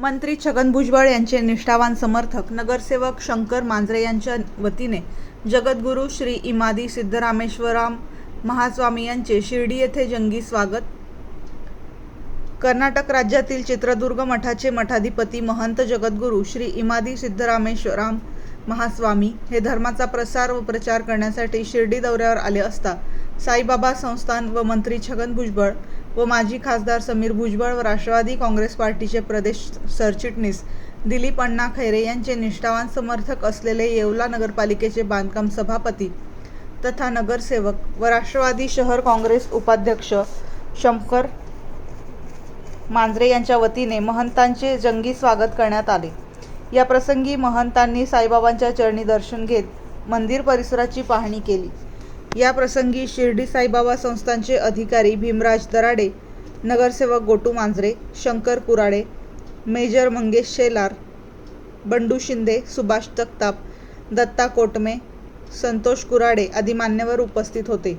मंत्री छगन भुजबळ यांचे निष्ठावान समर्थक नगरसेवक शंकर मांजरे यांच्या वतीने जगद्गुरू श्री इमादी सिद्धरामेश्वराम महास्वामी यांचे शिर्डी येथे जंगी स्वागत. कर्नाटक राज्यातील चित्रदुर्ग मठाचे मठाधिपती महंत जगद्गुरू श्री इमादी सिद्धरामेश्वराम महास्वामी हे धर्माचा प्रसार व प्रचार करण्यासाठी शिर्डी दौऱ्यावर आले असता साईबाबा संस्थान व मंत्री छगन भुजबळ व माजी खासदार समीर भुजबळ व राष्ट्रवादी काँग्रेस पार्टीचे प्रदेश सरचिटणीस दिलीप अण्णा खैरे यांचे निष्ठावान समर्थक असलेले येवला नगरपालिकेचे बांधकाम सभापती तथा नगरसेवक व राष्ट्रवादी शहर काँग्रेस उपाध्यक्ष शंकर मांजरे यांच्या वतीने महंतांचे जंगी स्वागत करण्यात आले. या प्रसंगी महंतांनी साईबाबांच्या चरणी दर्शन घेत मंदिर परिसराची पाहणी केली. या प्रसंगी शिर्डी साईबाबा संस्थानचे अधिकारी भीमराज दराडे, नगरसेवक गोटू मांजरे, शंकर कुराडे, मेजर मंगेश शेलार, बंडू शिंदे, सुभाष जगताप, दत्ता कोटमे, संतोष कुराडे आदी मान्यवर उपस्थित होते.